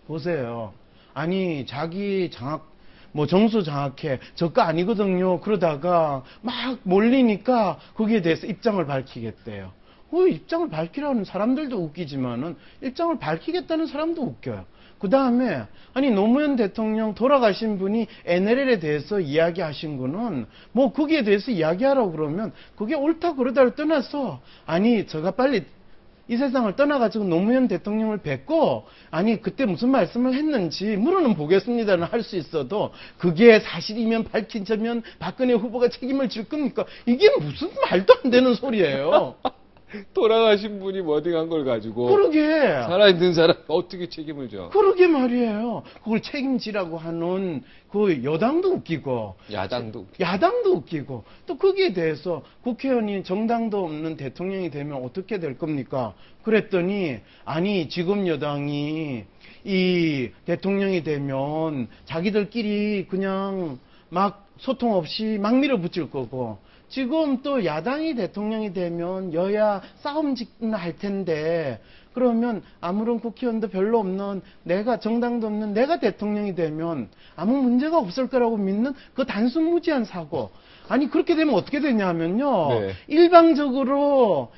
보세요. 아니, 자기 뭐 정수 장악해. 저거 아니거든요. 그러다가 막 몰리니까 거기에 대해서 입장을 밝히겠대요. 입장을 밝히라는 사람들도 웃기지만은 입장을 밝히겠다는 사람도 웃겨요. 그 다음에 아니 노무현 대통령 돌아가신 분이 NLL에 대해서 이야기하신 거는 뭐 거기에 대해서 이야기하라고 그러면 그게 옳다 그러다를 떠나서 아니 제가 빨리 이 세상을 떠나가지고 노무현 대통령을 뵙고 아니 그때 무슨 말씀을 했는지 물어는 보겠습니다는 할 수 있어도 그게 사실이면 밝힌다면 박근혜 후보가 책임을 질 겁니까? 이게 무슨 말도 안 되는 소리예요. 돌아가신 분이 워딩한 걸 가지고 그러게 살아있는 사람 어떻게 책임을 져? 그러게 말이에요. 그걸 책임지라고 하는 그 여당도 웃기고 야당도 웃기고 또 거기에 대해서 국회의원이 정당도 없는 대통령이 되면 어떻게 될 겁니까? 그랬더니 아니 지금 여당이 이 대통령이 되면 자기들끼리 그냥 막 소통 없이 막 밀어붙일 거고 지금 또 야당이 대통령이 되면 여야 싸움 짓나 할 텐데 그러면 아무런 국회의원도 별로 없는 내가 정당도 없는 내가 대통령이 되면 아무 문제가 없을 거라고 믿는 그 단순무지한 사고. 아니 그렇게 되면 어떻게 되냐면요. 네. 일방적으로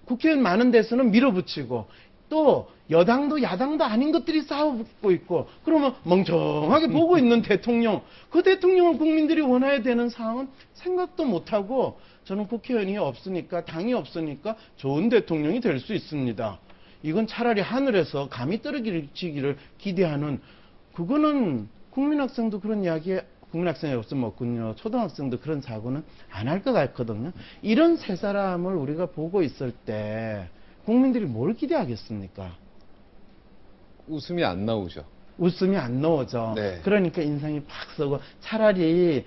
국회의원 많은 데서는 밀어붙이고 또 여당도 야당도 아닌 것들이 싸우고 있고 그러면 멍청하게 보고 있는 대통령 그 대통령을 국민들이 원해야 되는 상황은 생각도 못하고 저는 국회의원이 없으니까 당이 없으니까 좋은 대통령이 될 수 있습니다. 이건 차라리 하늘에서 감히 떨어지기를 기대하는 그거는 국민학생도 그런 이야기에 국민학생이 없으면 없군요. 초등학생도 그런 사고는 안 할 것 같거든요. 이런 세 사람을 우리가 보고 있을 때 국민들이 뭘 기대하겠습니까? 웃음이 안 나오죠. 웃음이 안 나오죠. 네. 그러니까 인상이 팍 쏘고 차라리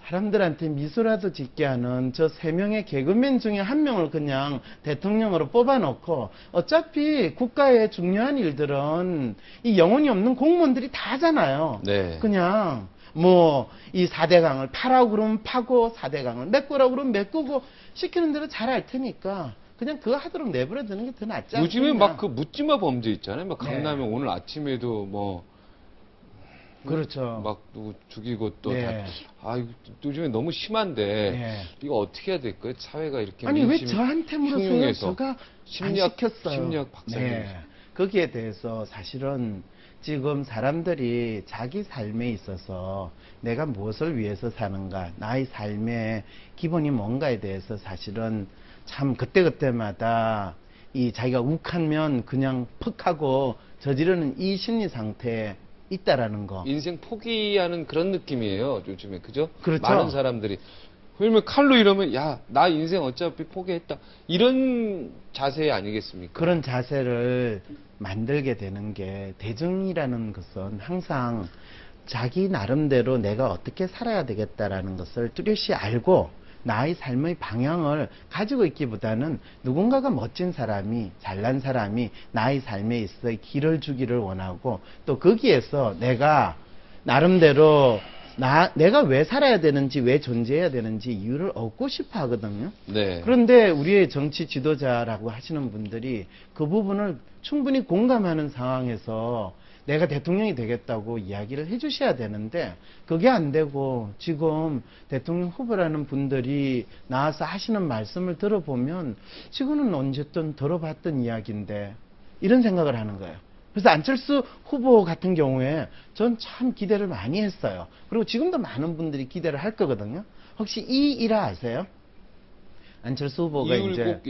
사람들한테 미소라도 짓게 하는 저 3명의 개그맨 중에 1명을 그냥 대통령으로 뽑아놓고 어차피 국가의 중요한 일들은 이 영혼이 없는 공무원들이 다 하잖아요. 네. 그냥 뭐 이 4대강을 파라고 그러면 파고 4대강을 메꾸라고 그러면 메꾸고 시키는 대로 잘 할 테니까 그냥 그거 하도록 내버려 두는 게 더 낫지 않겠냐. 요즘에 막 그 묻지마 범죄 있잖아요. 막 네. 강남에 오늘 아침에도 뭐 그렇죠. 막 누구 죽이고 또 네. 요즘에 너무 심한데 네. 이거 어떻게 해야 될까요? 사회가 이렇게 아니 왜 민심이 저한테 물어서요? 흉흉해서 제가 안 심리학 시켰어요. 심리학 박사님. 네. 거기에 대해서 사실은 지금 사람들이 자기 삶에 있어서 내가 무엇을 위해서 사는가, 나의 삶의 기본이 뭔가에 대해서 사실은 참 그때그때마다 이 자기가 욱하면 그냥 퍽 하고 저지르는 이 심리 상태에 있다라는 거. 인생 포기하는 그런 느낌이에요. 요즘에 그죠? 그렇죠. 많은 사람들이 왜냐면 칼로 이러면 야 나 인생 어차피 포기했다 이런 자세 아니겠습니까? 그런 자세를 만들게 되는 게 대중이라는 것은 항상 자기 나름대로 내가 어떻게 살아야 되겠다라는 것을 뚜렷이 알고 나의 삶의 방향을 가지고 있기보다는 누군가가 멋진 사람이 잘난 사람이 나의 삶에 있어 길을 주기를 원하고 또 거기에서 내가 나름대로 내가 왜 살아야 되는지 왜 존재해야 되는지 이유를 얻고 싶어 하거든요. 네. 그런데 우리의 정치 지도자라고 하시는 분들이 그 부분을 충분히 공감하는 상황에서 내가 대통령이 되겠다고 이야기를 해주셔야 되는데 그게 안 되고 지금 대통령 후보라는 분들이 나와서 하시는 말씀을 들어보면 지금은 언제든 들어봤던 이야기인데 이런 생각을 하는 거예요. 그래서 안철수 후보 같은 경우에 전 참 기대를 많이 했어요. 그리고 지금도 많은 분들이 기대를 할 거거든요. 혹시 이 일화 아세요? 안철수 후보가 이제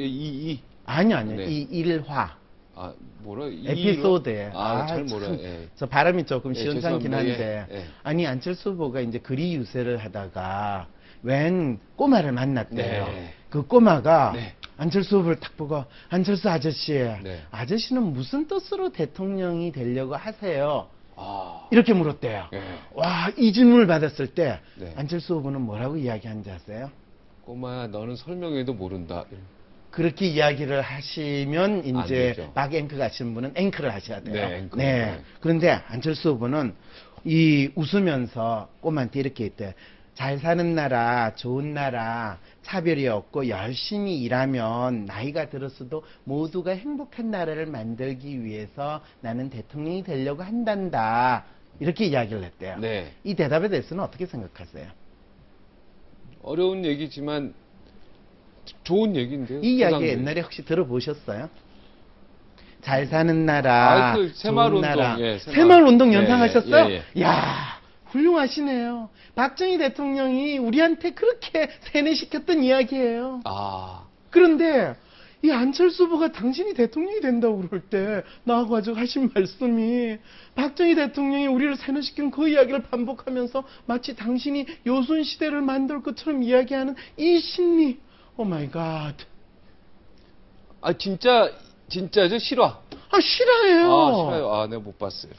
아니요. 네. 이 일화. 뭐라? 에피소드에. 잘 몰라요. 예. 저 발음이 조금 예, 시원찮긴 죄송합니다. 한데. 예. 아니, 안철수 후보가 이제 거리 유세를 하다가 웬 꼬마를 만났대요. 네. 그 꼬마가 네. 안철수 후보를 딱 보고 안철수 아저씨, 네. 아저씨는 무슨 뜻으로 대통령이 되려고 하세요? 아. 이렇게 물었대요. 예. 와, 이 질문을 받았을 때 네. 안철수 후보는 뭐라고 이야기한지 아세요? 꼬마야 너는 설명해도 모른다. 그렇게 이야기를 하시면 안 이제 되죠. 막 앵커 가시는 분은 앵커를 하셔야 돼요. 네, 앵커. 네. 그런데 안철수 후보는 이 웃으면서 꼬마한테 이렇게 했대. 잘 사는 나라, 좋은 나라, 차별이 없고 열심히 일하면 나이가 들었어도 모두가 행복한 나라를 만들기 위해서 나는 대통령이 되려고 한단다. 이렇게 이야기를 했대요. 네. 이 대답에 대해서는 어떻게 생각하세요? 어려운 얘기지만 좋은 얘기인데요. 이 이야기 소상공인. 옛날에 혹시 들어보셨어요? 잘 사는 나라, 그 새마을 좋은 운동, 나라. 예, 새마을 운동 예, 연상하셨어요? 예, 야, 훌륭하시네요. 박정희 대통령이 우리한테 그렇게 세뇌시켰던 이야기예요. 아, 그런데 이 안철수 후보가 당신이 대통령이 된다고 그럴 때 나와가지고 하신 말씀이 박정희 대통령이 우리를 세뇌시킨 그 이야기를 반복하면서 마치 당신이 요순 시대를 만들 것처럼 이야기하는 이 심리. 오 마이 갓. 진짜죠? 실화. 아, 실화예요. 아, 실화요. 아, 내가 못 봤어요.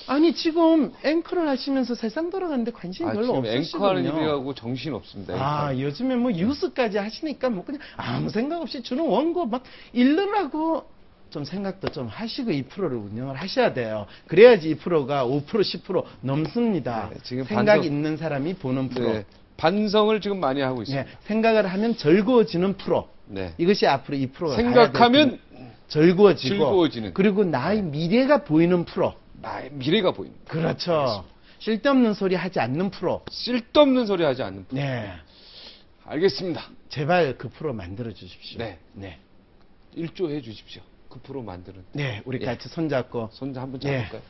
아니, 지금 앵커를 하시면서 세상 돌아가는데 관심이 별로 지금 없으시군요. 앵커하는 일이라고 정신 없습니다. 아, 요즘에 뭐 뉴스까지 하시니까 뭐 그냥 아무 생각 없이 주는 원고 막 읽느라고 좀 생각도 좀 하시고 이 프로를 운영을 하셔야 돼요. 그래야지 이 프로가 5%, 10% 넘습니다. 네, 지금 생각 반성- 있는 사람이 보는 프로. 네, 반성을 지금 많이 하고 있습니다. 네, 생각을 하면 즐거워지는 프로. 네. 이것이 앞으로 이 프로가 생각하면 즐거워지고 즐거워지는. 그리고 나의 미래가 보이는 프로. 나의 미래가 보입니다. 그렇죠. 쓸데없는 소리 하지 않는 프로. 쓸데없는 소리 하지 않는 프로. 네. 알겠습니다. 제발 그 프로 만들어 주십시오. 네. 네. 1조 해 주십시오. 그 프로 만드는. 네, 우리 예. 같이 손잡고 손자 한번 예. 잡을까요?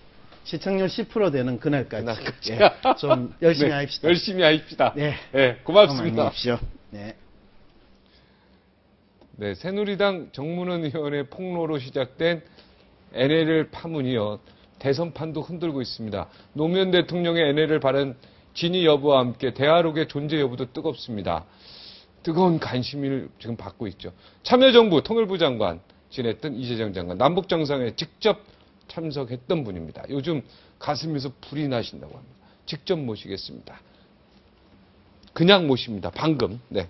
시청률 10% 되는 그날까지, 그날까지. 예, 좀 열심히 네, 합시다. 열심히 하십시다. 네. 고맙습니다. 고맙습니다. 네. 네, 새누리당 정문원 의원의 폭로로 시작된 NLL 파문이요. 대선판도 흔들고 있습니다. 노무현 대통령의 NLL 발언 진위 여부와 함께 대화록의 존재 여부도 뜨겁습니다. 뜨거운 관심을 지금 받고 있죠. 참여정부 통일부 장관 지냈던 이재정 장관, 남북정상회에 직접 참석했던 분입니다. 요즘 가슴에서 불이 나신다고 합니다. 직접 모시겠습니다. 그냥 모십니다. 방금. 네.